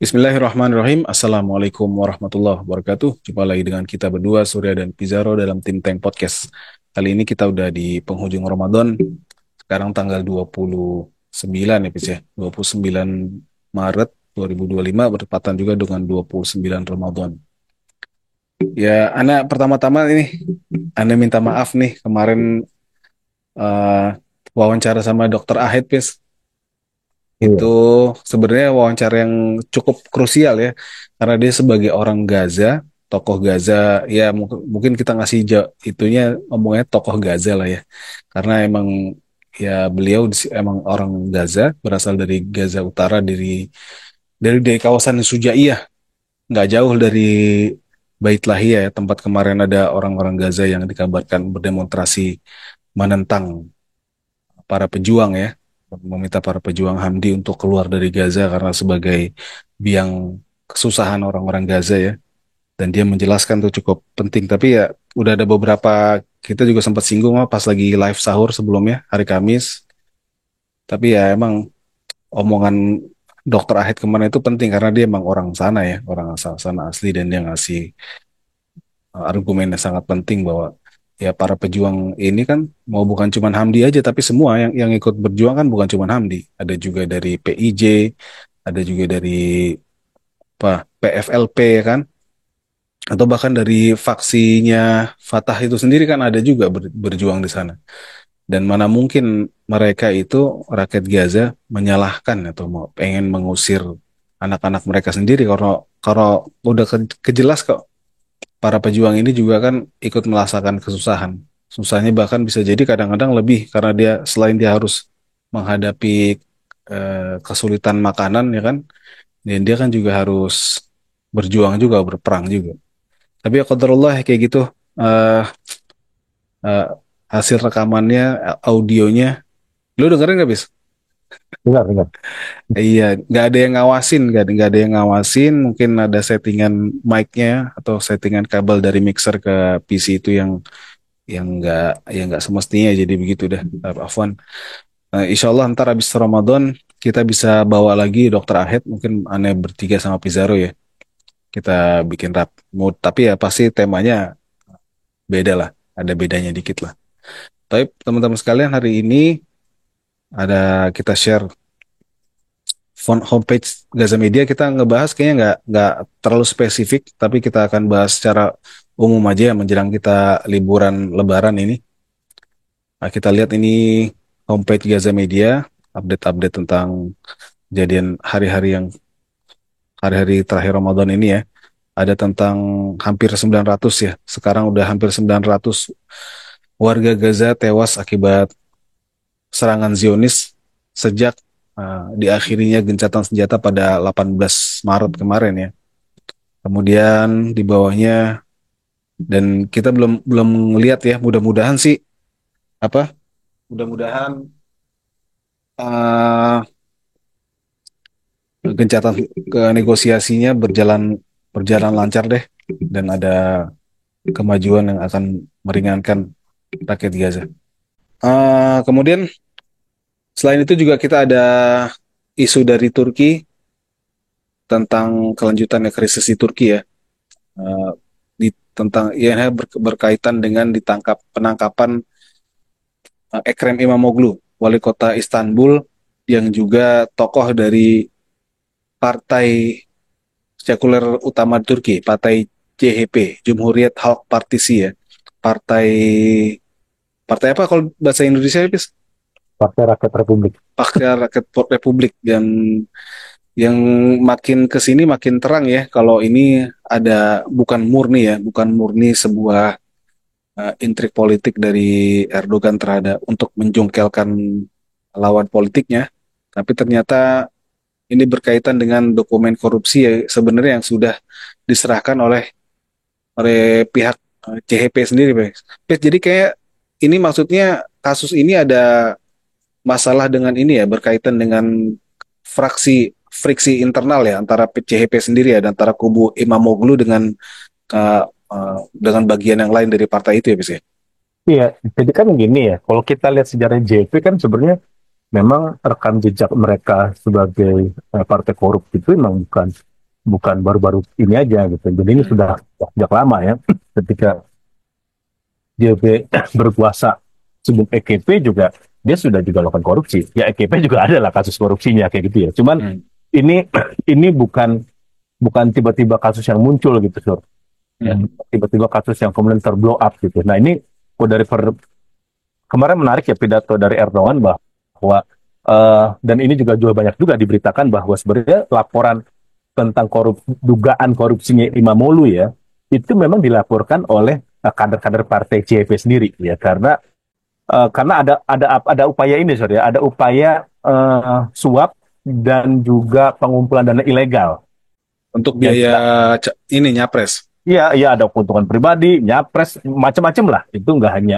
Bismillahirrahmanirrahim. Assalamualaikum warahmatullahi wabarakatuh. Jumpa lagi dengan kita berdua, Surya dan Pizarro dalam Tim Tank Podcast. Kali ini kita udah di penghujung Ramadan. Sekarang tanggal 29 ya, Piz ya. 29 Maret 2025 bertepatan juga dengan 29 Ramadan. Ya, Ana pertama-tama ini, Ana minta maaf nih kemarin eh, wawancara sama Dokter Ahid, Piz. Itu Iya, sebenarnya wawancara yang cukup krusial ya, karena dia sebagai orang Gaza, tokoh Gaza, ya mungkin kita ngasih itunya ngomongnya tokoh Gaza lah ya, karena emang ya beliau emang orang Gaza, berasal dari Gaza Utara, dari kawasan Sujaiyah, nggak jauh dari Bait Lahia ya, tempat kemarin ada orang-orang Gaza yang dikabarkan berdemonstrasi menentang para pejuang ya, meminta para pejuang Hamdi untuk keluar dari Gaza karena sebagai biang kesusahan orang-orang Gaza ya. Dan dia menjelaskan tuh cukup penting. Tapi ya udah ada beberapa, kita juga sempat singgung lah pas lagi live sahur sebelumnya hari Kamis. Tapi ya emang omongan Dokter Ahid kemarin itu penting karena dia emang orang sana ya, orang asal sana asli, dan dia ngasih argumen yang sangat penting bahwa ya para pejuang ini kan mau bukan cuma Hamdi aja, tapi semua yang ikut berjuang kan bukan cuma Hamdi, ada juga dari PIJ, ada juga dari PFLP ya kan, atau bahkan dari faksinya Fatah itu sendiri kan ada juga berjuang di sana. Dan mana mungkin mereka itu rakyat Gaza menyalahkan atau mau pengen mengusir anak-anak mereka sendiri, kalau kalau udah kejelas kok para pejuang ini juga kan ikut merasakan kesusahan. Susahnya bahkan bisa jadi kadang-kadang lebih karena dia selain dia harus menghadapi kesulitan makanan ya kan, dan dia kan juga harus berjuang juga, berperang juga. Tapi ya qadarullah kayak gitu, eh eh, hasil rekamannya, audionya, lu dengerin nggak bis? dengar, dengar. Iya, nggak ada yang ngawasin, nggak ada yang ngawasin. Mungkin ada settingan mic-nya atau settingan kabel dari mixer ke PC itu yang nggak semestinya jadi begitu dah. Afwan. Insya Allah ntar habis Ramadan kita bisa bawa lagi Dokter Ahed, mungkin aneh bertiga sama Pizarro ya. Kita bikin rap mood, tapi ya pasti temanya beda lah, ada bedanya dikit lah. Tapi teman-teman sekalian, hari ini ada kita share homepage Gaza Media. Kita ngebahas kayaknya nggak terlalu spesifik, tapi kita akan bahas secara umum aja ya menjelang kita liburan Lebaran ini. Nah, kita lihat ini homepage Gaza Media, update-update tentang kejadian hari-hari terakhir Ramadan ini ya. Ada tentang hampir 900 ya. Sekarang udah hampir 900 warga Gaza tewas akibat serangan Zionis sejak diakhirinya gencatan senjata pada 18 Maret kemarin ya. Kemudian di bawahnya, dan kita belum belum ngelihat ya, mudah-mudahan sih apa? Mudah-mudahan uh, gencatan ke negosiasinya berjalan berjalan lancar deh, dan ada kemajuan yang akan meringankan rakyat Gaza. Kemudian selain itu juga kita ada isu dari Turki tentang kelanjutannya krisis di Turki ya. Eh, Tentang ya berkaitan dengan penangkapan Ekrem İmamoğlu, wali kota Istanbul, yang juga tokoh dari partai sekuler utama Turki, partai CHP, Cumhuriyet Halk Partisi ya. Partai partai apa kalau bahasa Indonesia, Pis? Partai Rakyat Republik. Partai Rakyat Republik. Dan yang makin ke sini makin terang ya kalau ini ada bukan murni sebuah intrik politik dari Erdogan terhadap untuk menjongkelkan lawan politiknya, tapi ternyata ini berkaitan dengan dokumen korupsi ya, sebenarnya yang sudah diserahkan oleh oleh pihak CHP sendiri, Pak. Jadi kayak ini maksudnya kasus ini ada masalah dengan ini ya, berkaitan dengan friksi internal ya antara CHP sendiri ya, dan antara kubu Imamoglu dengan bagian yang lain dari partai itu ya, Pak. Iya, jadi kan gini ya, kalau kita lihat sejarah JP kan sebenarnya memang rekam jejak mereka sebagai partai korup itu memang bukan. bukan baru-baru ini aja gitu. Jadi ini Hmm. sudah sejak lama ya. Ketika JP berkuasa sebelum EKP juga dia sudah juga melakukan korupsi. Ya EKP juga ada lah kasus korupsinya kayak gitu ya. Cuman Hmm. ini ini bukan bukan tiba-tiba kasus yang muncul gitu, Sur. Ya, Hmm. tiba-tiba kasus yang kemudian terblow up gitu. Nah ini kemarin menarik ya pidato dari Erdogan bahwa dan ini juga banyak juga diberitakan bahwa sebenarnya laporan tentang dugaan korupsinya Imamoglu ya itu memang dilaporkan oleh kader-kader partai CHP sendiri ya karena ada upaya ini sorry ya, ada upaya suap dan juga pengumpulan dana ilegal Untuk yang biaya ini nyapres. iya, iya ada keuntungan pribadi, nyapres, macam-macam lah. Itu nggak hanya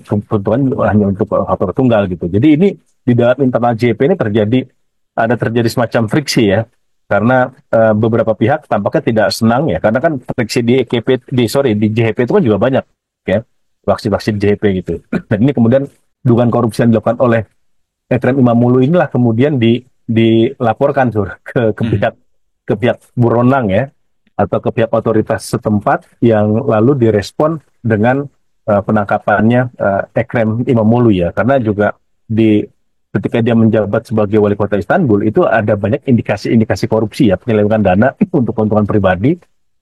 keuntungan hanya untuk faktor tunggal gitu. Jadi ini di dalam internal JP ini terjadi semacam friksi ya. Karena beberapa pihak tampaknya tidak senang ya. Karena kan friksi di EKP di JP itu kan juga banyak ya. Faksi-faksi JP gitu. Dan ini kemudian dugaan korupsi yang dilakukan oleh Ekrem Imamoglu inilah kemudian dilaporkan ke Hmm. pihak berwenang ya atau ke pihak otoritas setempat yang lalu direspon dengan penangkapannya Ekrem Imamoglu ya karena juga di ketika dia menjabat sebagai wali kota Istanbul itu ada banyak indikasi-indikasi korupsi ya penyelewengan dana untuk keuntungan pribadi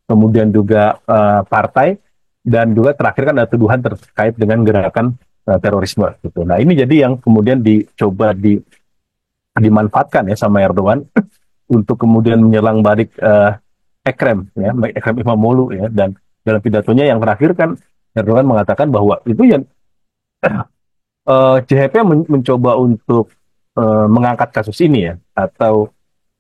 kemudian juga partai dan juga terakhir kan ada tuduhan terkait dengan gerakan terorisme gitu. Nah ini jadi yang kemudian dimanfaatkan ya sama Erdogan untuk kemudian menyerang balik Ekrem Imamoglu ya dan dalam pidatonya yang terakhir kan Erdogan mengatakan bahwa itu yang CHP mencoba untuk mengangkat kasus ini ya atau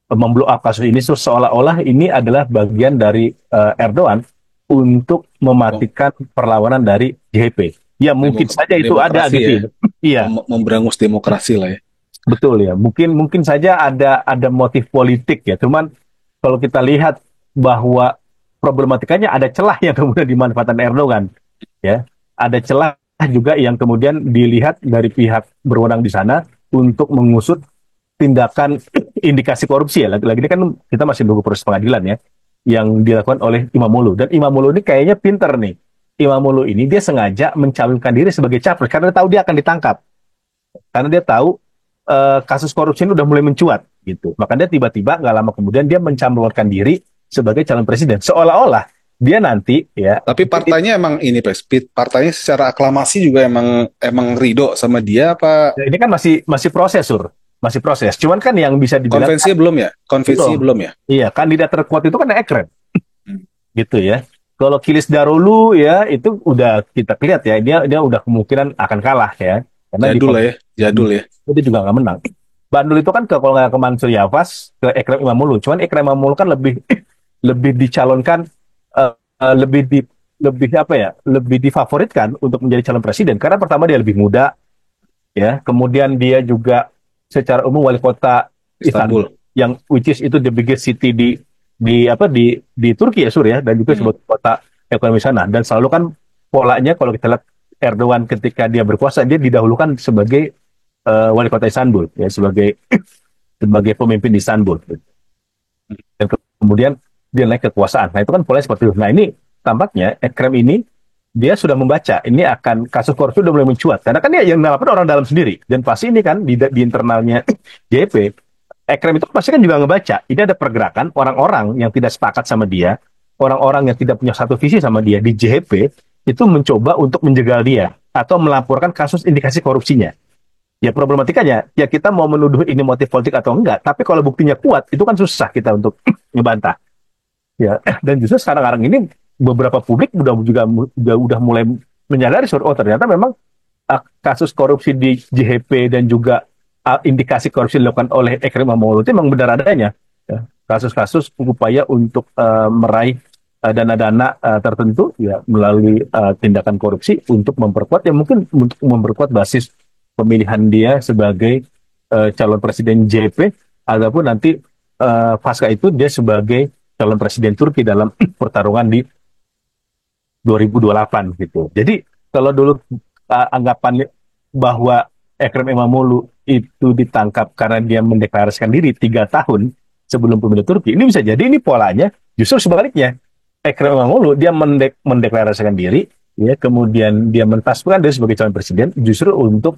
memblow up kasus ini seolah-olah ini adalah bagian dari Erdogan untuk Oh, mematikan perlawanan dari JHP. Ya mungkin saja itu ada demokrasi gitu ya. ya. Iya, Memberangus demokrasi lah ya. betul ya. Mungkin saja ada motif politik ya. Cuman kalau kita lihat bahwa problematikanya ada celah yang kemudian dimanfaatkan Erdogan ya. Ada celah juga yang kemudian dilihat dari pihak berwenang di sana untuk mengusut tindakan indikasi korupsi ya. Lagi-lagi ini kan kita masih menunggu proses pengadilan ya yang dilakukan oleh Imamoglu dan Imamoglu ini kayaknya pinter nih. Imamoglu ini dia sengaja mencalonkan diri sebagai capres karena dia tahu dia akan ditangkap. Karena dia tahu kasus korupsi ini udah mulai mencuat gitu. Maka dia tiba-tiba nggak lama kemudian dia mencalonkan diri sebagai calon presiden. Seolah-olah dia nanti ya Tapi partainya emang ini, Pres. Partainya secara aklamasi juga emang emang ridho sama dia apa ini kan masih masih proses sur, masih proses. Cuman kan yang bisa dibilang konvensinya belum ya? Konvensinya belum. belum ya? Iya, kandidat terkuat itu kan Ekrem Hmm. gitu ya. Kalau Kilis Darulu ya itu udah kita lihat ya dia udah kemungkinan akan kalah ya karena di Jadul lah ya, jadul ya. dia juga nggak menang. Bandul itu kan kalau nggak ke Mansur Yafas ke Ekrem Imamoglu. Cuman Ekrem Imamoglu kan lebih lebih dicalonkan eh, eh, lebih di lebih apa ya lebih difavoritkan untuk menjadi calon presiden karena pertama dia lebih muda ya kemudian dia juga secara umum wali kota Istanbul Istanbul. yang which is itu the biggest city di Turki ya Sur ya dan juga Hmm. sebagai kota ekonomi sana dan selalu kan polanya kalau kita lihat Erdogan ketika dia berkuasa dia didahulukan sebagai wali kota Istanbul ya sebagai pemimpin di Istanbul dan kemudian dia naik kekuasaan. Nah itu kan polanya seperti itu. Nah ini tampaknya Ekrem ini dia sudah membaca ini akan kasus korupsi sudah mulai mencuat karena kan dia yang melaporkan orang dalam sendiri dan pasti ini kan di internalnya JP Ekrem itu pasti kan juga ngebaca ini ada pergerakan orang-orang yang tidak sepakat sama dia orang-orang yang tidak punya satu visi sama dia di JP itu mencoba untuk menjegal dia atau melaporkan kasus indikasi korupsinya. Ya problematikanya, ya kita mau menuduh ini motif politik atau enggak, tapi kalau buktinya kuat, itu kan susah kita untuk ngebantah. Ya, dan justru sekarang-sekarang ini beberapa publik udah mulai menyadari oh ternyata memang kasus korupsi di JHP dan juga indikasi korupsi dilakukan oleh Ekrem Imamoglu itu memang benar adanya. Ya, kasus-kasus upaya untuk meraih dana-dana tertentu ya melalui tindakan korupsi untuk memperkuat ya mungkin untuk memperkuat basis pemilihan dia sebagai calon presiden JP ataupun nanti pasca itu dia sebagai calon presiden Turki dalam pertarungan di 2028 gitu. Jadi kalau dulu anggapan bahwa Ekrem Imamoglu itu ditangkap karena dia mendeklarasikan diri 3 tahun, sebelum pemilu Turki. Ini bisa jadi ini polanya justru sebaliknya. Ekrem İmamoğlu dia mendeklarasikan diri, ya kemudian dia mentasbihkan diri sebagai calon presiden justru untuk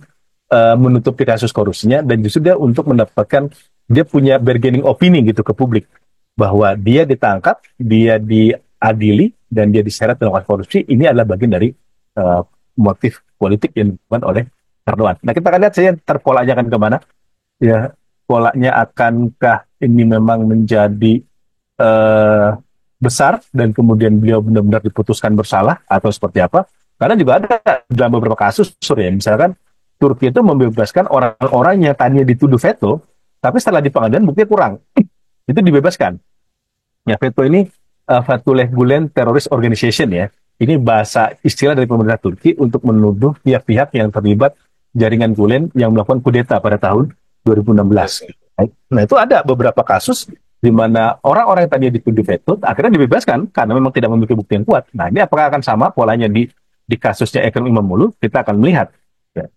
menutupi kasus korupsinya dan justru dia untuk mendapatkan dia punya bargaining opini gitu ke publik bahwa dia ditangkap, dia diadili dan dia diseret melakukan korupsi. Ini adalah bagian dari uh, motif politik yang dilakukan oleh Erdogan. Nah kita akan lihat saja terpolanya akan kemana. Ya, polanya akankah ini memang menjadi eh, besar dan kemudian beliau benar-benar diputuskan bersalah atau seperti apa? Karena juga ada dalam beberapa kasus, ya, misalkan Turki itu membebaskan orang-orang yang tadinya dituduh veto, tapi setelah di pengadilan buktinya kurang, itu dibebaskan. Ya, veto ini Fethullah Gulen Terrorist Organization ya. Ini bahasa istilah dari pemerintah Turki untuk menuduh pihak-pihak yang terlibat jaringan Gulen yang melakukan kudeta pada tahun 2016. Yes. Nah, itu ada beberapa kasus di mana orang-orang yang tadinya dituduh veto akhirnya dibebaskan karena memang tidak memiliki bukti yang kuat. Nah, ini apakah akan sama polanya di kasusnya Ekrem İmamoğlu? Kita akan melihat. Ya.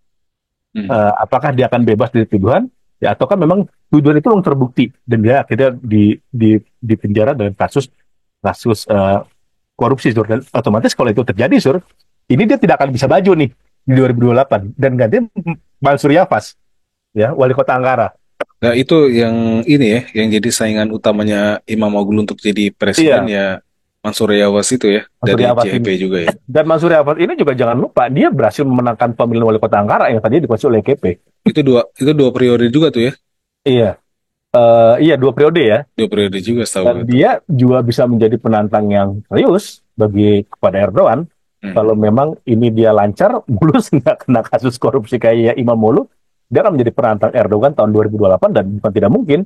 Hmm. Apakah dia akan bebas dari tuduhan? Ya, ataukah memang tuduhan itu memang terbukti dan dia akhirnya di penjara dengan kasus kasus korupsi, Sur. Dan otomatis kalau itu terjadi, Sur, ini dia tidak akan bisa maju nih di 2028 dan ganti Mansur Yavaş, ya, wali kota Ankara. Nah, itu yang ini ya, yang jadi saingan utamanya Imamoglu untuk jadi presiden Iya, ya, Mansur Yavaş itu ya, Mansur dari Yavaş JHP ini. juga ya. Dan Mansur Yavaş ini juga jangan lupa, dia berhasil memenangkan pemilihan wali kota Ankara yang tadinya dikuasai oleh EKP. Itu dua periode juga tuh ya, Iya, iya 2 periode ya. 2 periode juga setahu Dan gue tuh. dia juga bisa menjadi penantang yang serius bagi kepada Erdogan. Hmm. Kalau memang ini dia lancar, mulus nggak kena kasus korupsi kayak İmamoğlu, dia akan menjadi penantang Erdogan tahun 2028 dan bukan tidak mungkin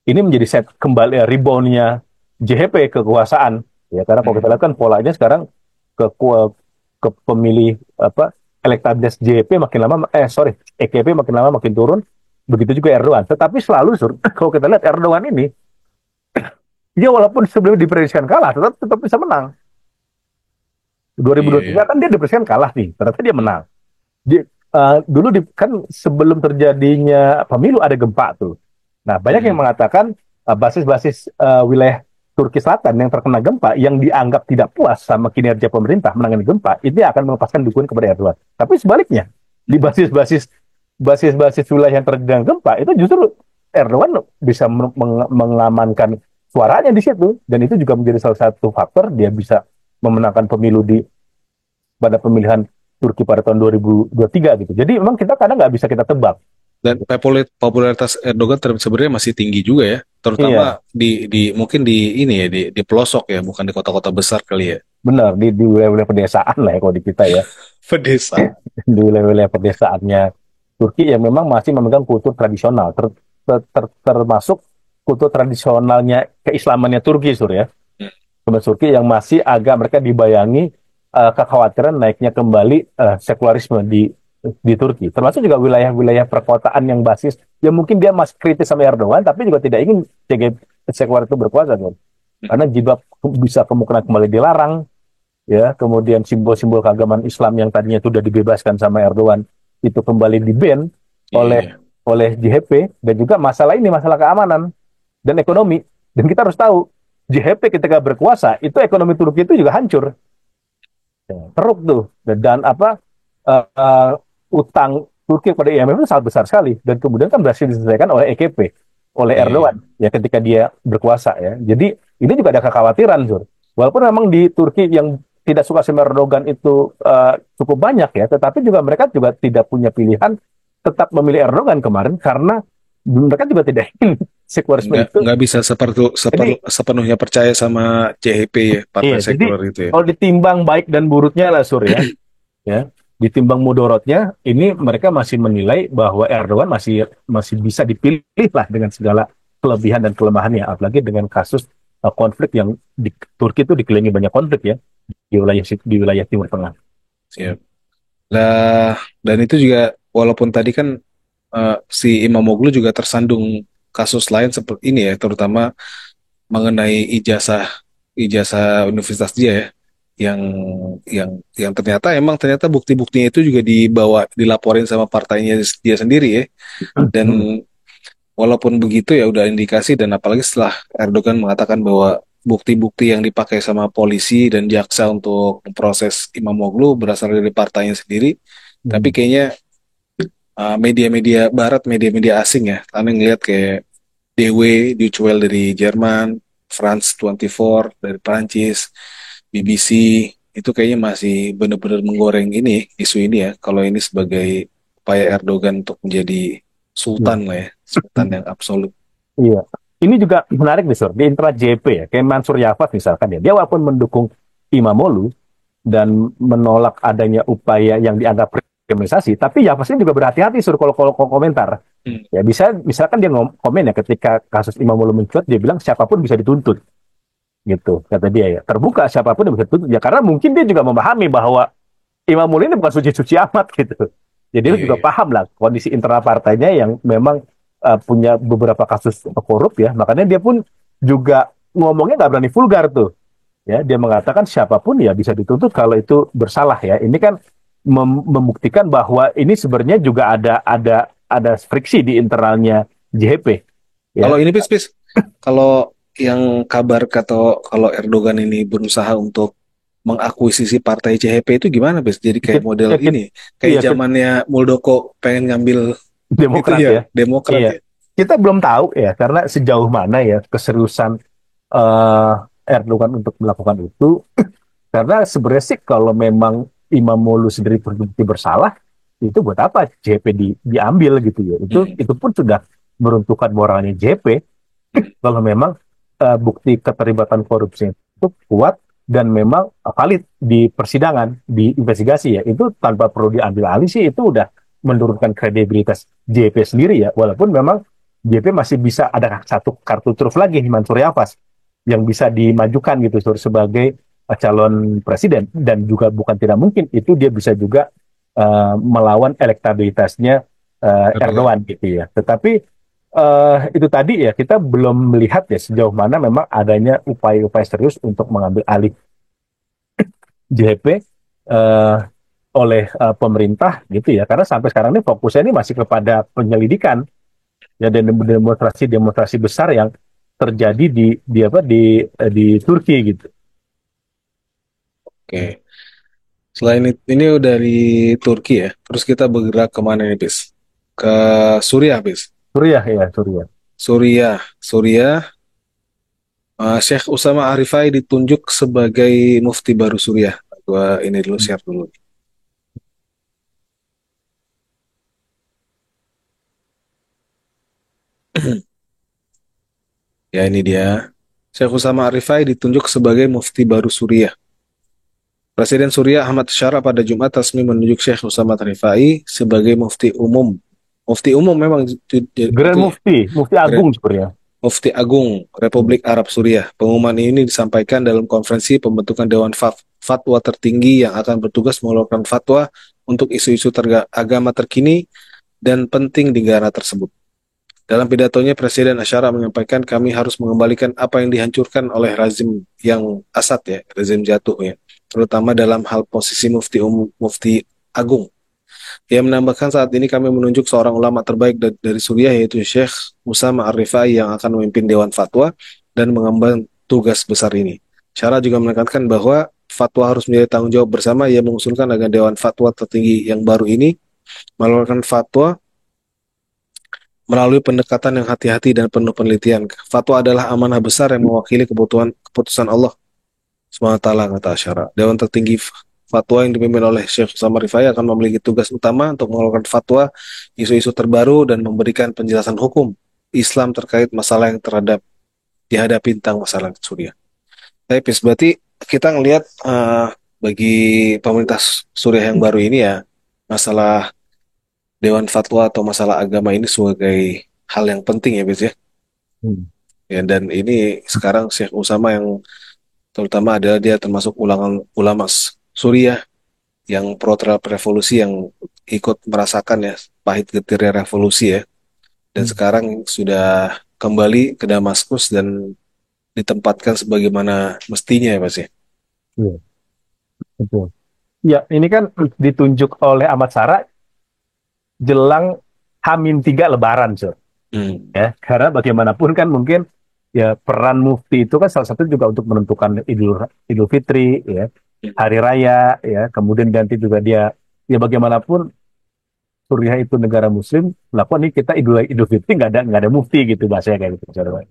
ini menjadi set kembali reboundnya JHP kekuasaan. Ya karena kalau kita Hmm. lihat kan polanya sekarang ke ke pemilih apa elektabilitas JHP makin lama EKP makin lama makin turun. Begitu juga Erdogan. Tetapi selalu kalau kita lihat Erdogan ini dia walaupun sebelum diprediksikan kalah tetap bisa menang. Iya, iya. 2023 kan dia diprediksikan kalah nih, ternyata dia menang. Dia, dulu kan sebelum terjadinya pemilu ada gempa tuh. Nah, banyak yang Hmm. mengatakan basis-basis wilayah Turki Selatan yang terkena gempa yang dianggap tidak puas sama kinerja pemerintah menangani gempa, itu akan melepaskan dukungan kepada Erdogan. Tapi sebaliknya, di basis-basis wilayah yang terkena gempa itu justru Erdogan bisa mengamankan suaranya di situ dan itu juga menjadi salah satu faktor dia bisa memenangkan pemilu pada pemilihan Turki pada tahun 2023 gitu. Jadi memang kita kadang nggak bisa kita tebak. Dan popularitas Erdogan sebenarnya masih tinggi juga ya, Iya, terutama di mungkin di ini ya, di pelosok ya, bukan di kota-kota besar kali ya. benar di wilayah-wilayah pedesaan lah ya kalau di kita ya. Pedesa. Di wilayah-wilayah pedesaannya Turki yang memang masih memegang kultur tradisional, termasuk kultur tradisionalnya keislamannya Turki, Sur ya. Hmm. Turki yang masih agak mereka dibayangi kekhawatiran naiknya kembali sekularisme di Turki. Termasuk juga wilayah-wilayah perkotaan yang basis, yang mungkin dia masih kritis sama Erdogan, tapi juga tidak ingin sekular itu berkuasa. Sur. Karena jilbab bisa kemungkinan kembali dilarang, ya kemudian simbol-simbol keagamaan Islam yang tadinya itu sudah dibebaskan sama Erdogan itu kembali di-ban Iya, oleh iya. oleh JHP dan juga masalah ini masalah keamanan dan ekonomi dan kita harus tahu JHP ketika berkuasa itu ekonomi Turki itu juga hancur. Ya, teruk tuh dan apa utang Turki kepada IMF itu sangat besar sekali dan kemudian kan berhasil diselesaikan oleh EKP oleh Iya. Erdogan ya ketika dia berkuasa ya. Jadi ini juga ada kekhawatiran, Zur. Walaupun memang di Turki yang tidak suka sama Erdogan itu cukup banyak ya, tetapi juga mereka juga tidak punya pilihan tetap memilih Erdogan kemarin karena mereka juga tidak ingin sekularisme nggak itu. nggak bisa Jadi sepenuhnya percaya sama CHP ya, iya, partai jadi sekuler itu ya. kalau ditimbang baik dan buruknya lah Sur ya, ditimbang mudorotnya, ini mereka masih menilai bahwa Erdogan masih masih bisa dipilih lah dengan segala kelebihan dan kelemahannya, apalagi dengan kasus konflik yang di Turki itu dikelilingi banyak konflik ya di wilayah Timur Tengah. Siap. Lah, dan itu juga walaupun tadi kan si Imamoglu juga tersandung kasus lain seperti ini ya, terutama mengenai ijazah ijazah universitas dia ya, yang yang ternyata bukti-buktinya itu juga dilaporin sama partainya dia sendiri ya, dan walaupun begitu ya udah indikasi, dan apalagi setelah Erdogan mengatakan bahwa bukti-bukti yang dipakai sama polisi dan jaksa untuk memproses Imamoglu berasal dari partainya sendiri. Tapi Hmm. kayaknya media-media barat, media-media asing ya, karena ngelihat kayak DW, Deutsche Welle dari Jerman, France 24 dari Prancis, BBC, itu kayaknya masih benar-benar menggoreng ini, isu ini ya, kalau ini sebagai upaya Erdogan untuk menjadi Iya. sultan lah ya, sultan yang absolut. Iya. Ini juga menarik nih, Sur. Di internal JP ya, kayak Mansur Yafas misalkan ya, dia walaupun mendukung Imamoglu dan menolak adanya upaya yang dianggap kriminalisasi, tapi Yafas ini juga berhati-hati, Sur, kalau komentar. Hmm. Ya bisa, misalkan dia komen ya ketika kasus Imamoglu mencuat, dia bilang siapapun bisa dituntut, gitu, kata dia ya. Terbuka siapapun yang bisa dituntut, ya karena mungkin dia juga memahami bahwa Imamoglu ini bukan suci-suci amat, gitu. Jadi dia Iya, juga iya. paham lah kondisi internal partainya yang memang punya beberapa kasus korup ya. Makanya dia pun juga ngomongnya nggak berani vulgar tuh. Ya, dia mengatakan siapapun ya bisa dituntut kalau itu bersalah ya. Ini kan membuktikan bahwa ini sebenarnya juga ada friksi di internalnya JHP Kalau ya. ini pis, kalau yang kabar kata kalau Erdogan ini berusaha untuk mengakuisisi partai CHP itu gimana, Bis? Jadi kayak Kita, model ya, ini, kayak iya, zamannya Muldoko pengen ngambil itu Demokrat ya, ya. Demokrat Iya. ya. Kita belum tahu ya karena sejauh mana ya keseriusan eh, Erdogan untuk melakukan itu. Karena sebenarnya sih kalau memang Imam Molu sendiri terbukti bersalah, itu buat apa JP diambil gitu ya? Hmm. Itu pun sudah meruntuhkan moralnya JP. Hmm. Kalau memang bukti keterlibatan korupsi itu kuat dan memang valid di persidangan, di investigasi ya, itu tanpa perlu diambil alih sih itu udah menurunkan kredibilitas JP sendiri ya. Walaupun memang JP masih bisa ada satu kartu truf lagi Mansur Yafas yang bisa dimajukan gitu sebagai calon presiden dan juga bukan tidak mungkin itu dia bisa juga melawan elektabilitasnya Erdogan. Erdogan gitu ya. Tetapi itu tadi ya kita belum melihat ya sejauh mana memang adanya upaya-upaya serius untuk mengambil alih JP oleh pemerintah gitu ya. Karena sampai sekarang ini fokusnya ini masih kepada penyelidikan ya dan demonstrasi-demonstrasi besar yang terjadi di Turki gitu. Oke. Selain ini dari Turki ya, terus kita bergerak kemana nih, Bis? Ke Suriah, Bis. Suriah ya, Suriah. Suriah, Suriah. Syekh Usama Arifai ditunjuk sebagai mufti baru Suriah. Gua ini dulu share dulu. Ya ini dia. Syekh Usama Arifai ditunjuk sebagai mufti baru Suriah. Presiden Suriah Ahmad Syara pada Jumat resmi menunjuk Syekh Usama Arifai sebagai mufti umum. Mufti umum memang Grand itu ya. Mufti, Mufti Grand Agung sebenarnya. Mufti Agung Hmm. Republik Arab Suriah. Pengumuman ini disampaikan dalam konferensi pembentukan Dewan Fatwa tertinggi yang akan bertugas mengeluarkan fatwa untuk isu-isu agama terkini dan penting di negara tersebut. Dalam pidatonya, Presiden Asyara menyampaikan kami harus mengembalikan apa yang dihancurkan oleh rezim yang Asad ya, rezim jatuh ya, terutama dalam hal posisi mufti umum, mufti agung. Ia menambahkan saat ini kami menunjuk seorang ulama terbaik dari Suriah yaitu Syekh Usama Ar-Rifai yang akan memimpin Dewan Fatwa dan mengemban tugas besar ini. Syara juga menekankan bahwa fatwa harus menjadi tanggung jawab bersama. Ia mengusulkan agar Dewan Fatwa tertinggi yang baru ini mengeluarkan fatwa melalui pendekatan yang hati-hati dan penuh penelitian. Fatwa adalah amanah besar yang mewakili keputusan Allah SWT, kata Asyara. Dewan tertinggi fatwa yang dipimpin oleh Syekh Usama Rifai akan memiliki tugas utama untuk mengeluarkan fatwa, isu-isu terbaru, dan memberikan penjelasan hukum Islam terkait masalah yang dihadapi tentang masalah Suriah. Tapi berarti kita ngelihat bagi pemerintah Suriah yang baru ini ya, masalah Dewan Fatwa atau masalah agama ini sebagai hal yang penting ya, Bis ya. Hmm. Ya, dan ini sekarang Syekh Usama yang terutama adalah dia termasuk ulangan ulama Suriah yang pro terhadap revolusi yang ikut merasakan ya pahit getirnya revolusi ya. Dan Hmm. sekarang sudah kembali ke Damaskus dan ditempatkan sebagaimana mestinya ya, Mas ya. Iya, betul. Ya, ini kan ditunjuk oleh Ahmad Sara jelang Hamin 3 Lebaran, Sur. Hmm. Ya, karena bagaimanapun kan mungkin ya peran mufti itu kan salah satu juga untuk menentukan Idul Idul Fitri, ya, hari raya, ya, kemudian nanti juga dia, ya bagaimanapun Suriah itu negara Muslim, melakukan ini kita Idul Idul Fitri nggak ada mufti gitu bahasanya kayak gitu. Saudara.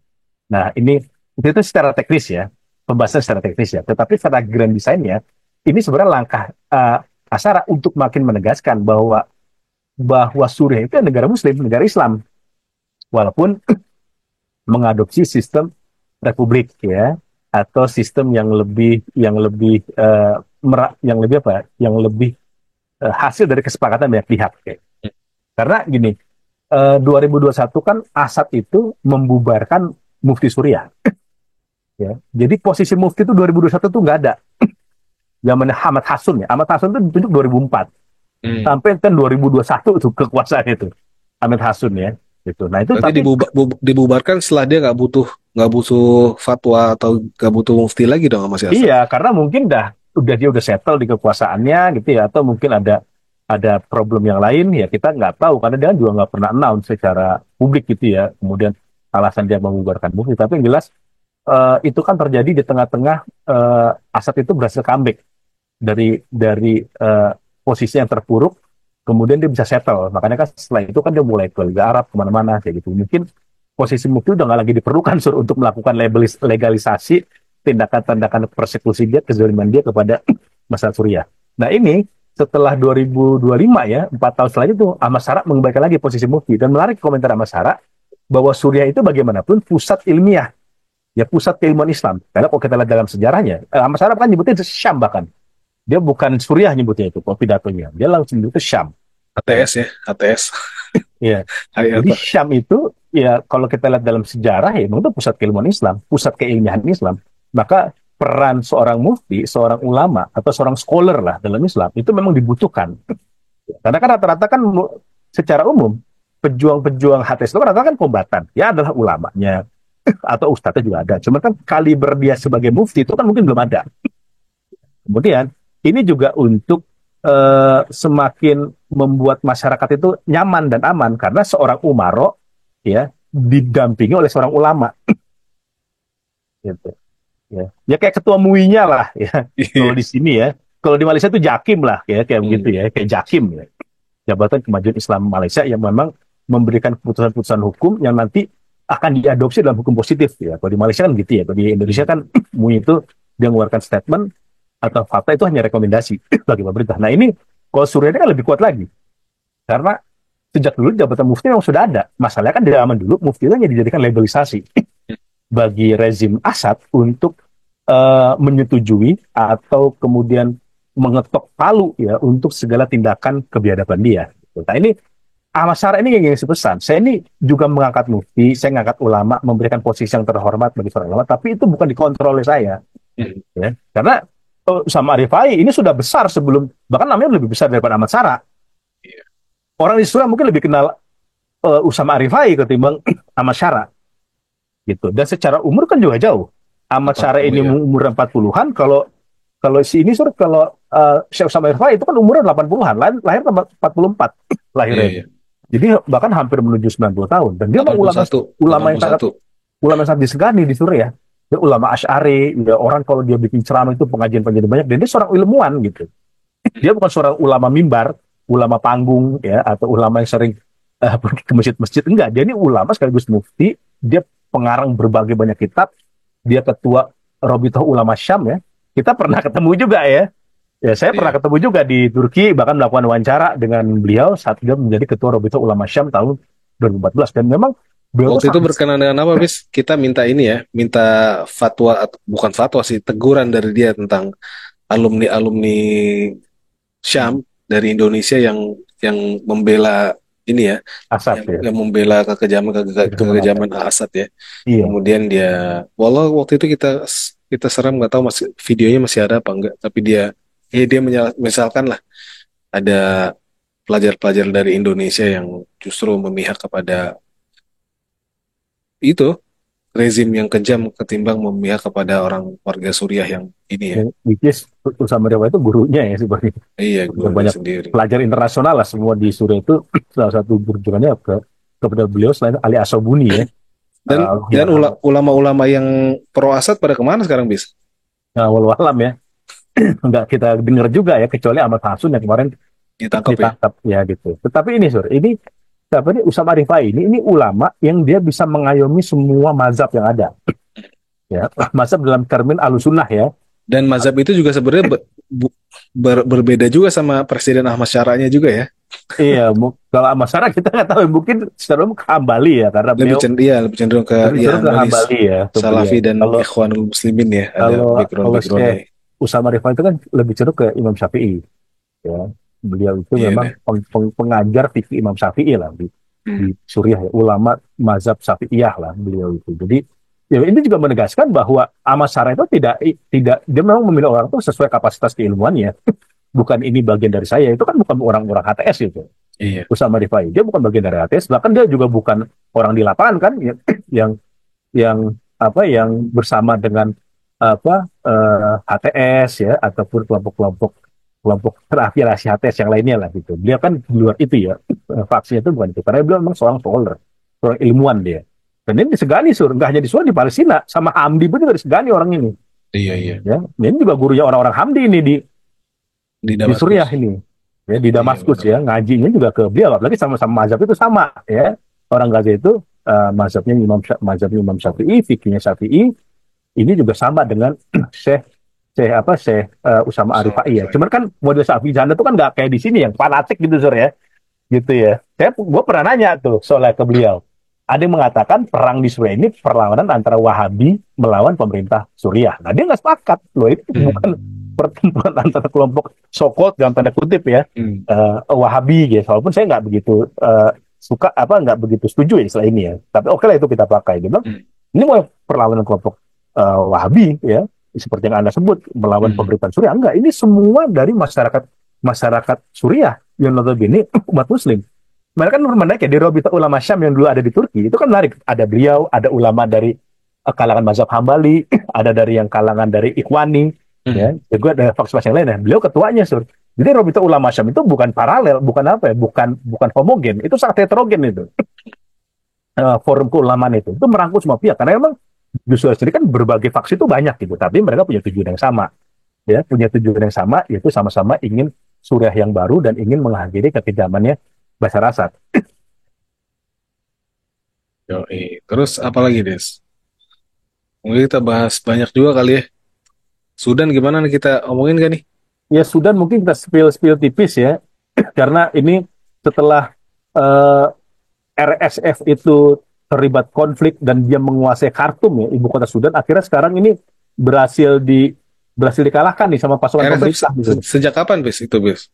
Nah ini itu secara teknis ya, pembahasan secara teknis ya. Tetapi secara grand design-nya ini sebenarnya langkah Asyara untuk makin menegaskan bahwa Suriah itu negara Muslim, negara Islam, walaupun mengadopsi sistem republik ya, atau sistem yang lebih yang lebih apa ya, yang lebih hasil dari kesepakatan banyak pihak ya. Karena gini, 2021 kan Asad itu membubarkan Mufti Suriah ya. Jadi posisi Mufti itu 2021 tuh nggak ada. Zamannya Ahmad Hasun ya. Ahmad Hasun itu ditunjuk 2004 Hmm. sampai kan 2021 itu kekuasaan itu Ahmad Hasun ya. Gitu. Nah itu Berarti tapi dibubarkan setelah dia nggak butuh fatwa atau nggak butuh mufti lagi dong sama si Asad. iya, karena mungkin dia udah settle di kekuasaannya gitu ya, atau mungkin ada problem yang lain ya kita nggak tahu karena dia juga nggak pernah announce secara publik gitu ya. Kemudian alasan dia membubarkan Mufti, tapi yang jelas itu kan terjadi di tengah-tengah Asad itu berhasil comeback dari posisi yang terpuruk, kemudian dia bisa settle. Makanya kan setelah itu kan dia mulai ke Liga Arab kemana-mana kayak gitu. Mungkin posisi Mufti udah nggak lagi diperlukan Sur, untuk melakukan legalisasi tindakan-tindakan persekusi dia, kezaliman dia kepada masyarakat Suriah. Nah ini setelah 2025 ya, 4 tahun setelahnya tuh Ahmad Syara mengembalikan lagi posisi Mufti. Dan menarik komentar Ahmad Syara bahwa Suriah itu bagaimanapun pusat ilmiah, ya pusat keilmuan Islam. Karena kalau kita lihat dalam sejarahnya, Ahmad Syara kan nyebutnya Syam bahkan. Dia bukan Suriah nyebutnya itu, pidatonya. Dia langsung nyebutnya Syam. Ya, HTS ya, HTS. ya. Hari Jadi apa? Syam itu, ya kalau kita lihat dalam sejarah, ya memang itu pusat keilmuan Islam, pusat keilmiahan Islam. Maka peran seorang mufti, seorang ulama, atau seorang scholar lah dalam Islam, itu memang dibutuhkan. Karena kan rata-rata kan secara umum, pejuang-pejuang HTS itu kan rata-rata kan kombatan. Ya adalah ulamanya, atau ustadznya juga ada. Cuma kan kaliber dia sebagai mufti itu kan mungkin belum ada. Kemudian ini juga untuk semakin membuat masyarakat itu nyaman dan aman karena seorang umaro ya didampingi oleh seorang ulama gitu ya. Ya kayak ketua MUI-nya lah ya. Kalau Iya. di sini ya, kalau di Malaysia itu Jakim lah ya kayak begitu Hmm. ya, kayak Jakim ya. Jabatan Kemajuan Islam Malaysia yang memang memberikan keputusan-keputusan hukum yang nanti akan diadopsi dalam hukum positif ya. Kalau di Malaysia kan gitu ya. Kalau di Indonesia Hmm. kan MUI itu dia mengeluarkan statement atau fakta itu hanya rekomendasi bagi pemerintah. Nah ini kalau Suriah ini kan lebih kuat lagi karena sejak dulu jabatan mufti memang sudah ada. Masalahnya kan dari zaman dulu mufti itu hanya dijadikan legilisasi bagi rezim Assad untuk menyetujui atau kemudian mengetok palu ya untuk segala tindakan kebiadaban dia. Nah ini Ahmad Syara ini yang pesan. Saya ini juga mengangkat mufti, saya mengangkat ulama, memberikan posisi yang terhormat bagi seorang ulama, tapi itu bukan dikontrol oleh saya. Hmm. Ya. Karena Usama Arifai ini sudah besar sebelum, bahkan namanya lebih besar daripada Ahmad Syara. Iya. Orang di Suriah mungkin lebih kenal Usama Arifai ketimbang Ahmad Syara gitu. Dan secara umur kan juga jauh. Ahmad Empat Syara puluh ini ya. umur 40-an, kalau kalau si ini Sur, kalau Syekh Usama Arifai itu kan umurnya 80-an, lahir 44 Iya, lahirnya itu. iya. Jadi bahkan hampir menuju 90 tahun. Dan dia memang Delapan puluh ulama satu, ulama delapan yang puluh sangat satu. ulama yang sangat disegani di Suriah. Dia ulama Asy'ari, ya orang kalau dia bikin ceramah itu pengajian-pengajian banyak dan dia seorang ilmuwan gitu. Dia bukan seorang ulama mimbar, ulama panggung ya atau ulama yang sering pergi ke masjid-masjid, enggak. Dia ini ulama sekaligus mufti, dia pengarang berbagai banyak kitab, dia ketua Robitoh Ulama Syam ya. Kita pernah ketemu juga ya. Ya, saya pernah Iya. ketemu juga di Turki, bahkan melakukan wawancara dengan beliau saat dia menjadi ketua Robitoh Ulama Syam tahun 2014. Dan memang beliau itu Waktu itu sangat, berkenan dengan apa, Bis? Kita minta ini ya, minta fatwa, bukan fatwa sih, teguran dari dia tentang alumni-alumni Syam dari Indonesia yang membela ini ya, asap ya. yang membela Itu mengatakan. kekejaman Al-Assad ya. Iya. Kemudian dia, walau waktu itu kita kita seram nggak tahu masih videonya masih ada apa enggak, tapi dia misalkan lah ada pelajar-pelajar dari Indonesia yang justru memihak kepada itu rezim yang kejam ketimbang memihak kepada orang warga Suriah yang ini ya. Which is Usama Dewa itu gurunya ya sebenarnya. Iya, Udah gurunya banyak sendiri. pelajar internasional lah semua di Suriah itu salah satu rujukannya ke kepada beliau selain Ali Asobuni ya. Dan Yang ulama-ulama yang pro Asad pada kemana sekarang bis? walau alam ya, nggak kita dengar juga ya, kecuali Ahmad Hasun yang kemarin Ditangkap ya? ditangkap ya gitu. Tetapi ini Sur, ini siapa ini Usama Rifai ini ulama yang dia bisa mengayomi semua mazhab yang ada ya. Mazhab dalam termin Ahlussunnah ya. Dan mazhab itu juga sebenarnya berbeda juga sama Presiden Ahmad Syaranya juga ya. Iya, kalau masyarakat kita nggak tahu, mungkin secara umum ke Hambali ya, karena beliau Lebih cenderung ke lebih ya cenderung ke Hambali, Hambali ya ke beliau. Salafi dan Kalau Ikhwanul Muslimin ya, ada kalau kalau background-backgroundnya. Syekh Usama Rifai itu kan lebih cenderung ke Imam Syafi'i ya. Beliau itu Iya memang deh. pengajar fikih Imam Syafi'i lah di Hmm. Suriah ya, ulama mazhab Syafi'iyah lah beliau itu. Jadi ya ini juga menegaskan bahwa Ahmad Syara itu tidak dia memang memilih orang itu sesuai kapasitas keilmuannya. Bukan ini bagian dari saya, itu kan bukan orang-orang HTS itu. Iya. Usama Rifai dia bukan bagian dari HTS, bahkan dia juga bukan orang di lapangan kan yang yang yang bersama dengan HTS ya ataupun kelompok-kelompok kelompok terafiliasi HTS yang lainnya lah gitu. Dia kan di luar itu ya, faksinya itu bukan itu karena beliau memang seorang scholar, seorang ilmuwan dia. Dan ini disegani sur, nggak hanya di Suriah, di Palestina sama Hamdi pun juga disegani orang ini. Iya, iya. Ya, ini juga gurunya orang-orang Hamdi ini Di di Suriah Damaskus. ini ya di Iya, Damaskus benar. ya ngajinya juga ke beliau apalagi sama-sama mazhab itu sama ya orang Gaza itu mazhabnya Imam Syafi'i fikihnya Syafi'i ini juga sama dengan Syekh Syekh Syekh Usama Sama Arifai ya Rifai. cuman kan model Syafi'i sana tuh kan nggak kayak di sini yang fanatik gitu sur ya gitu ya gue pernah nanya tuh soalnya ke beliau ada yang mengatakan perang di Suriah ini perlawanan antara Wahabi melawan pemerintah Suriah. Nah dia nggak sepakat loh ini bukan Hmm. pertempuran antara kelompok sokot dalam tanda kutip ya Hmm. Wahabi gitu. Walaupun saya nggak begitu suka nggak begitu setuju ya istilah ini ya. Tapi oke lah itu kita pakai. Dia bilang Hmm. ini mau perlawanan kelompok Wahabi ya seperti yang Anda sebut melawan Hmm. pemerintahan Suriah enggak. Ini semua dari masyarakat masyarakat Suriah yang notabene umat Muslim. Mereka kan menarik ya di Robita Ulama Syam yang dulu ada di Turki itu kan menarik. Ada beliau, ada ulama dari kalangan mazhab Hambali, ada dari yang kalangan dari Ikhwani, Hmm. ya juga ada faksi-faksi yang lain. Nah, beliau ketuanya sur. Jadi Robita Ulama Syam itu bukan paralel, bukan apa ya, bukan bukan homogen, itu sangat heterogen itu. Forum keulamaan itu merangkul semua pihak karena memang di Sulawesi sendiri kan berbagai faksi itu banyak gitu, tapi mereka punya tujuan yang sama, ya punya tujuan yang sama yaitu sama-sama ingin Suriah yang baru dan ingin mengakhiri kekejamannya Bashar Assad. Yoi. Terus apa lagi, Des? Mungkin kita bahas banyak juga kali ya. Sudan gimana nih kita omongin gak nih? Ya Sudan mungkin kita spill tipis ya, karena ini setelah eh, RSF itu terlibat konflik dan dia menguasai Khartoum ya ibu kota Sudan, akhirnya sekarang ini berhasil di berhasil dikalahkan nih sama pasukan RSF pemerintah gitu. sejak kapan, Bis? Itu, Bis?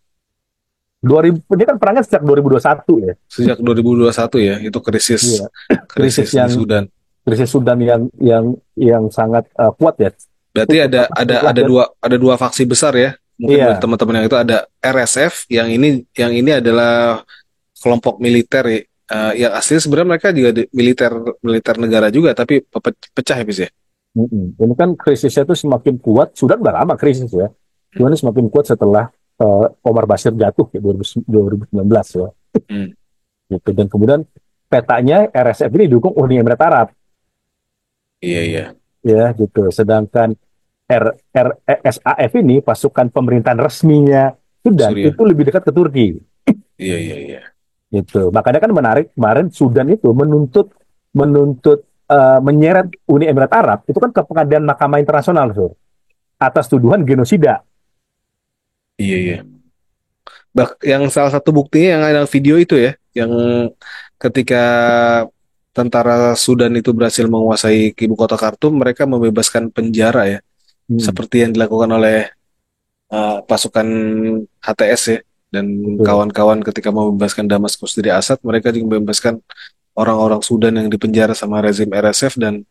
2000 ini kan perangnya sejak 2021 ya. Sejak 2021 ya, itu krisis Iya, krisis krisis di Sudan. krisis Sudan yang sangat kuat ya. Berarti Itu setelah ada dua faksi besar ya. Mungkin bagi iya, teman-teman yang itu ada RSF yang ini adalah kelompok militer ya. Yang asli sebenarnya mereka juga militer militer negara juga tapi pecah ya bis ya. ini kan krisisnya itu semakin kuat. Sudan udah lama krisis ya. Cuman ini semakin kuat setelah Omar Bashir jatuh ya 2019 ya. Hmm. Gitu. Dan kemudian petanya RSF ini didukung Uni Emirat Arab Iya, iya. ya gitu. Sedangkan SAF ini pasukan pemerintahan resminya Sudan Suriah. itu lebih dekat ke Turki Iya, iya, iya. gitu. Makanya kan menarik kemarin Sudan itu menuntut menuntut menyeret Uni Emirat Arab itu kan ke pengadilan Mahkamah Internasional so, atas tuduhan genosida. Iya, iya. Yang salah satu buktinya yang ada video itu ya, yang ketika tentara Sudan itu berhasil menguasai ibu kota Khartoum, mereka membebaskan penjara ya, Hmm, seperti yang dilakukan oleh pasukan HTS ya, dan betul, kawan-kawan ketika membebaskan Damaskus dari Assad, mereka juga membebaskan orang-orang Sudan yang dipenjara sama rezim RSF dan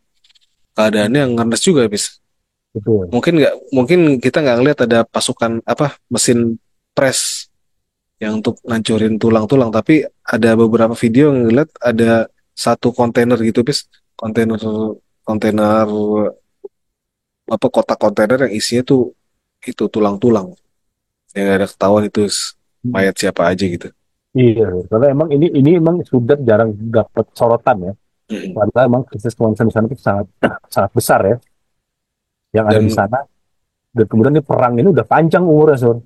keadaannya ngenes juga bis. betul. Mungkin kita nggak ngelihat ada pasukan apa mesin press yang untuk ngancurin tulang-tulang, tapi ada beberapa video yang ngeliat ada satu kontainer gitu bis, kontainer kontainer apa kotak kontainer yang isinya tuh itu tulang-tulang yang ada ketahuan itu Hmm. mayat siapa aja gitu. Iya, karena emang ini emang sudah jarang dapat sorotan ya. Mm. Padahal emang krisis kemanusiaan di sana itu sangat sangat besar ya, yang ada di Dan sana. Dan kemudian ini perang ini udah panjang umurnya, Sur.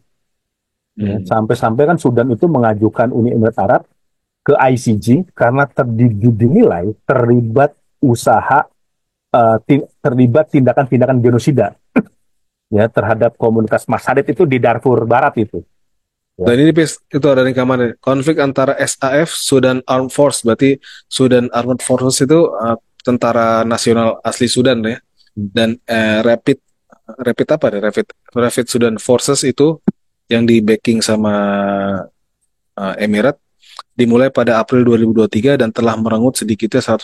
Ya, mm, sampai-sampai kan Sudan itu mengajukan Uni Emirat Arab ke ICJ karena dinilai terlibat usaha terlibat tindakan-tindakan genosida ya terhadap komunitas Masalit itu di Darfur Barat itu. dan Ya, ini itu ada rekaman konflik antara SAF Sudan Armed Force, berarti Sudan Armed Forces itu tentara nasional asli Sudan ya, dan Rapid Rapid apa deh, Rapid Rapid Sudan Forces itu yang di backing sama Emirat, dimulai pada April 2023 dan telah merenggut sedikitnya 150.000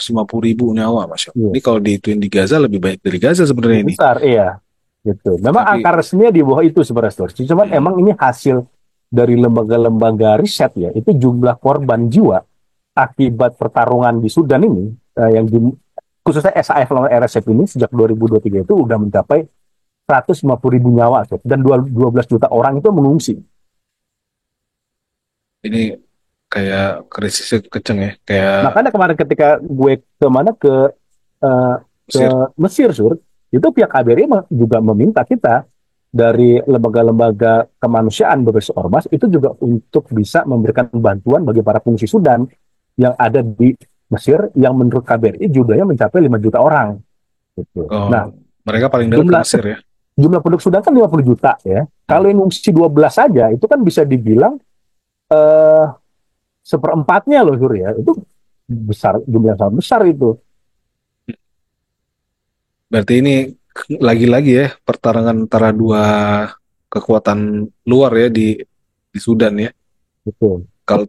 nyawa, Masya Allah. iya. Ini kalau dihituin di Gaza lebih baik dari Gaza sebenarnya Lebih ini. besar, iya. Gitu. Memang Tapi angka resminya di bawah itu sebenarnya, Sur. Cuman mm, emang ini hasil dari lembaga-lembaga riset ya. Itu jumlah korban jiwa akibat pertarungan di Sudan ini yang khususnya SAF lawan RSF ini sejak 2023 itu udah mencapai 150.000 nyawa, Sur. Dan 12 juta orang itu mengungsi. ini kayak krisisnya kenceng ya, kayak Makanya kemarin ketika gue eh, ke Mesir. Mesir, Sur, itu pihak KBRI juga meminta kita dari lembaga-lembaga kemanusiaan berbasis ormas itu juga untuk bisa memberikan bantuan bagi para pengungsi Sudan yang ada di Mesir yang menurut KBRI jumlahnya mencapai 5 juta orang gitu. Oh, Nah, mereka paling dekat ke jumlah Mesir ya. jumlah penduduk Sudan kan 50 juta ya. Hmm. Kalau yang ngungsi 12 saja itu kan bisa dibilang eh, seperempatnya loh Sur ya. Itu besar, jumlah yang sangat besar itu. Berarti ini lagi-lagi ya pertarungan antara dua kekuatan luar ya di Sudan ya. Betul. Kalau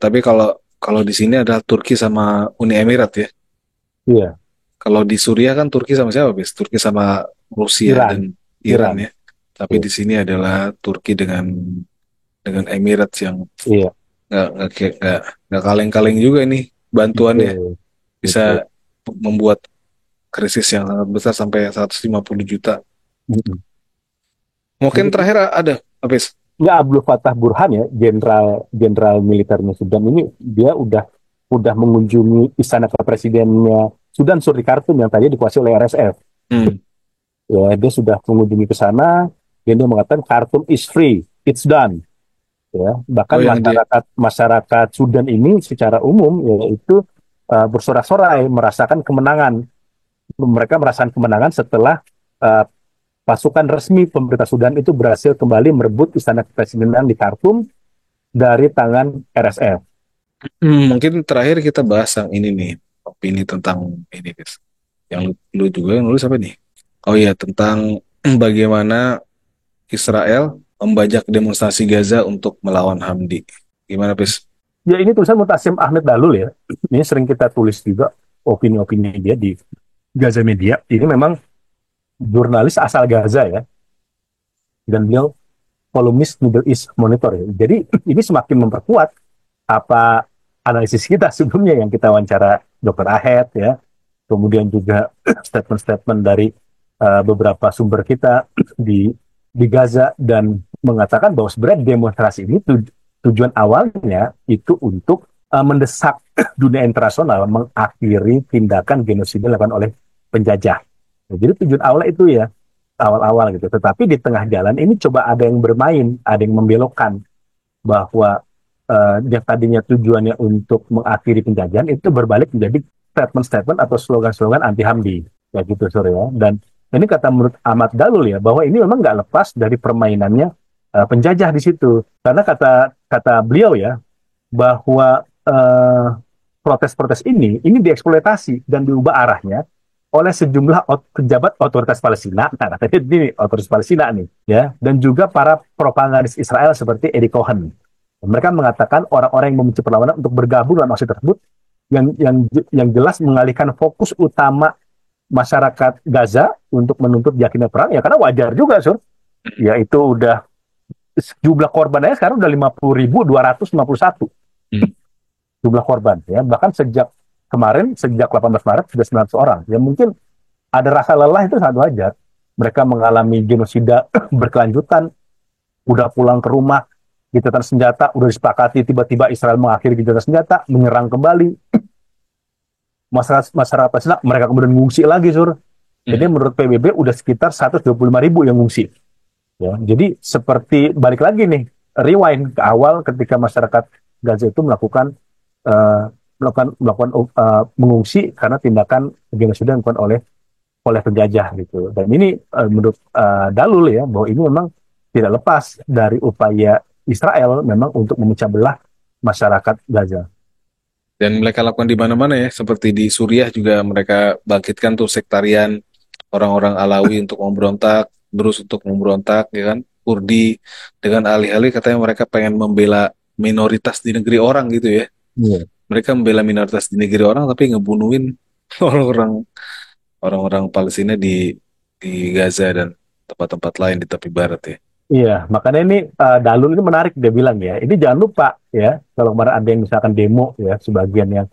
kalau di sini adalah Turki sama Uni Emirat ya. Iya, Kalau di Suriah kan Turki sama siapa, bis? Turki sama Rusia dan Iran, Iran Iran. ya. Tapi Betul. di sini adalah Turki dengan Emirates yang Iya, nggak kaleng-kaleng juga ini bantuannya, betul. bisa Betul. membuat krisis yang sangat besar sampai 150 juta. Mm-mm. Mungkin terakhir ada, habis. Nggak, Abdul Fattah Burhan ya, jenderal jenderal militernya Sudan ini dia udah mengunjungi istana kepresidennya Sudan Sur di Khartoum yang tadi dikuasai oleh RSF. Hmm. Ya, dia sudah mengunjungi ke sana dan dia mengatakan Khartoum is free, it's done. Ya, Oh bahkan yang dia, masyarakat masyarakat Sudan ini secara umum yaitu bersorak-sorai merasakan kemenangan. Mereka merasakan kemenangan setelah uh, pasukan resmi pemerintah Sudan itu berhasil kembali merebut istana kepresidenan di Khartoum dari tangan RSF. mungkin terakhir kita bahas yang ini nih, opini tentang ini, bis. Yang lu juga yang nulis apa nih? Oh iya, tentang bagaimana Israel membajak demonstrasi Gaza untuk melawan Hamdi. Gimana, bis? Ya ini tulisan Mutasim Ahmed Dalul ya. Ini sering kita tulis juga opini-opini dia di Gaza Media. Ini memang jurnalis asal Gaza ya. Dan beliau kolumnis Middle East Monitor ya. Jadi ini semakin memperkuat apa analisis kita sebelumnya yang kita wawancara Dr. Ahed ya. Kemudian juga statement-statement dari beberapa sumber kita di Gaza dan mengatakan bahwa sebenarnya demonstrasi ini tujuan awalnya itu untuk mendesak dunia internasional mengakhiri tindakan genosida dilakukan oleh penjajah. Ya, jadi tujuan awalnya itu ya awal-awal gitu. Tetapi di tengah jalan ini coba ada yang bermain, ada yang membelokkan bahwa yang tadinya tujuannya untuk mengakhiri penjajahan itu berbalik menjadi statement-statement atau slogan-slogan anti Hamdi ya gitu sore ya. Dan ini kata menurut Ahmad Dalul ya bahwa ini memang nggak lepas dari permainannya penjajah di situ karena kata kata beliau ya bahwa protes-protes ini dieksploitasi dan diubah arahnya oleh sejumlah pejabat otoritas Palestina, nah katanya ini otoritas Palestina nih, ya, dan juga para propagandis Israel seperti Eddie Cohen. Mereka mengatakan orang-orang yang membenci perlawanan untuk bergabung dalam aksi tersebut yang jelas mengalihkan fokus utama masyarakat Gaza untuk menuntut yakinnya perang, ya karena wajar juga, Sur. Ya itu udah jumlah korbannya sekarang udah 50.251 Hmm. jumlah korban ya bahkan sejak kemarin sejak 18 Maret sudah 900 orang ya mungkin ada rasa lelah itu sangat wajar mereka mengalami genosida berkelanjutan udah pulang ke rumah gencatan senjata udah disepakati, tiba-tiba Israel mengakhiri gencatan senjata, menyerang kembali masyarakat masyarakat Palestina, mereka kemudian mengungsi lagi, Sur. Jadi Mhm. menurut PBB udah sekitar 125.000 yang mengungsi. Ya, jadi seperti balik lagi nih, rewind ke awal ketika masyarakat Gaza itu melakukan mengungsi karena tindakan genosida yang dilakukan oleh penjajah gitu. Dan ini menurut Dalul ya, bahwa ini memang tidak lepas dari upaya Israel memang untuk memecah belah masyarakat Gaza. Dan mereka lakukan di mana-mana ya, seperti di Suriah juga mereka bangkitkan tuh sektarian orang-orang Alawi untuk memberontak, terus untuk memberontak, ya kan? Kurdi dengan alih-alih katanya mereka pengen membela minoritas di negeri orang gitu ya. Iya. Mereka membela minoritas di negeri orang tapi ngebunuhin orang-orang orang-orang Palestina di Gaza dan tempat-tempat lain di tepi barat ya. Iya, makanya ini Dalul ini menarik dia bilang ya. Ini jangan lupa ya, kalau kemarin ada yang misalkan demo ya, sebagian yang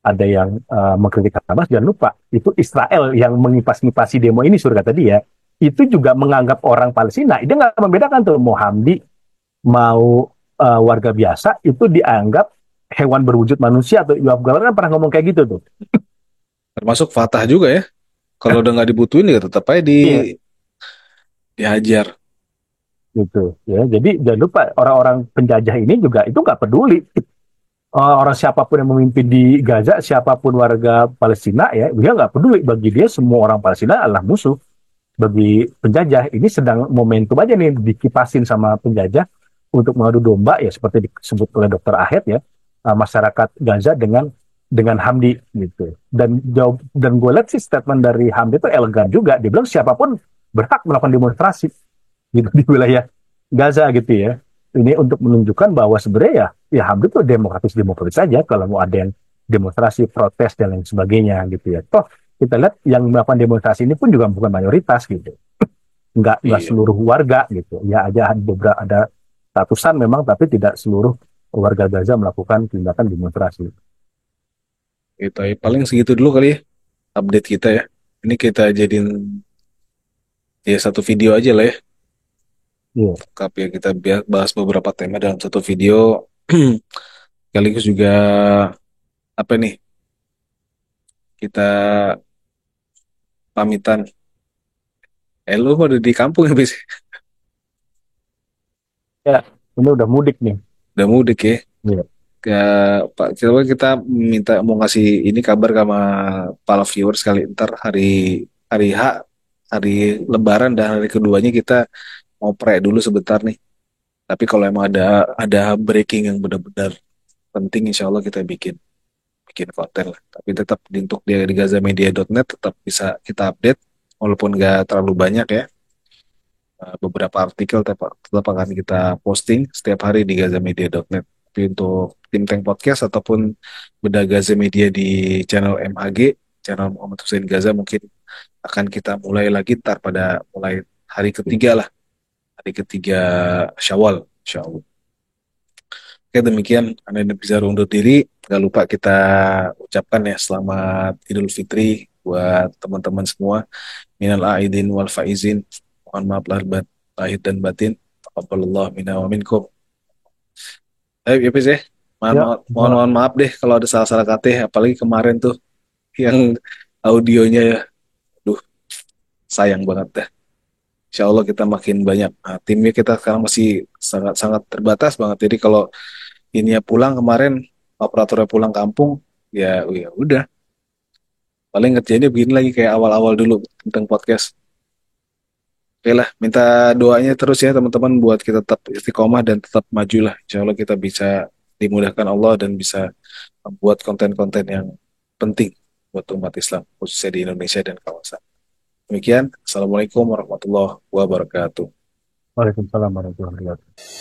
ada yang mengkritik Hamas, jangan lupa itu Israel yang mengipas-ngipasi demo ini surga tadi ya. Itu juga menganggap orang Palestina, itu nggak membedakan tuh mau Hamdi, mau warga biasa, itu dianggap hewan berwujud manusia atau Yoav Galan kan pernah ngomong kayak gitu tuh. Termasuk Fatah juga ya. Kalau udah nggak dibutuhin ya tetap aja Iya, dihajar. gitu ya. Jadi jangan lupa orang-orang penjajah ini juga itu nggak peduli orang siapapun yang memimpin di Gaza, siapapun warga Palestina ya, dia nggak peduli. Bagi dia semua orang Palestina adalah musuh. Bagi penjajah ini sedang momentum aja nih dikipasin sama penjajah untuk mengadu domba ya seperti disebut oleh Dokter Ahed ya, masyarakat Gaza dengan Hamdi gitu. Dan gue lihat sih statement dari Hamdi itu elegan juga. Dia bilang siapapun berhak melakukan demonstrasi gitu di wilayah Gaza gitu ya. Ini untuk menunjukkan bahwa sebenarnya ya Hamdi itu demokratis saja kalau mau ada yang demonstrasi, protes dan lain sebagainya gitu ya. Toh kita lihat yang melakukan demonstrasi ini pun juga bukan mayoritas gitu. Nggak Iya. seluruh warga gitu. Ya ada beberapa ada ratusan memang tapi tidak seluruh warga Gaza melakukan tindakan demonstrasi. Gitu. Paling segitu dulu kali ya update kita ya. Ini kita jadiin ya satu video aja lah ya. Iya. Lengkap ya kita bahas beberapa tema dalam satu video. Sekaligus juga apa nih kita pamitan. Lu udah di kampung ya bis? Ya, ini udah mudik nih. Udah mudik ya? Iya. Ke, Pak, coba kita minta mau ngasih ini kabar sama para viewers kali ntar hari hari H, hari Lebaran dan hari keduanya kita mau dulu sebentar nih. Tapi kalau emang ada breaking yang benar-benar penting, insya Allah kita bikin bikin konten lah. Tapi tetap untuk di gazamedia.net tetap bisa kita update walaupun nggak terlalu banyak ya. Beberapa artikel tetap akan kita posting setiap hari di gazamedia.net. Tapi untuk tim Tank Podcast ataupun Bedah Gaza Media di channel MHG, channel Muhammad Hussein Gaza mungkin akan kita mulai lagi ntar pada mulai hari ketiga lah, hari ketiga Syawal, Insya Allah. Oke demikian, Anda bisa undur diri. Gak lupa kita ucapkan ya selamat Idul Fitri buat teman-teman semua. Minal aidin wal faizin. Mohon maaf lahir dan batin. Taqabbalallah minna wa minkum. Ya Pis ya. Mohon, Ya, mohon, mohon, mohon maaf deh kalau ada salah-salah kata ya. Apalagi kemarin tuh yang audionya ya. Duh, sayang banget dah. Insya Allah kita makin banyak. Nah, timnya kita sekarang masih sangat-sangat terbatas banget. Jadi kalau ini ya pulang kemarin, operatornya pulang kampung, ya udah. Paling ngerjainnya begini lagi kayak awal-awal dulu tentang podcast. Oke lah, minta doanya terus ya teman-teman buat kita tetap istiqomah dan tetap maju lah. Insya Allah kita bisa dimudahkan Allah dan bisa membuat konten-konten yang penting buat umat Islam, khususnya di Indonesia dan kawasan. Demikian, Assalamualaikum warahmatullahi wabarakatuh. Waalaikumsalam warahmatullahi wabarakatuh.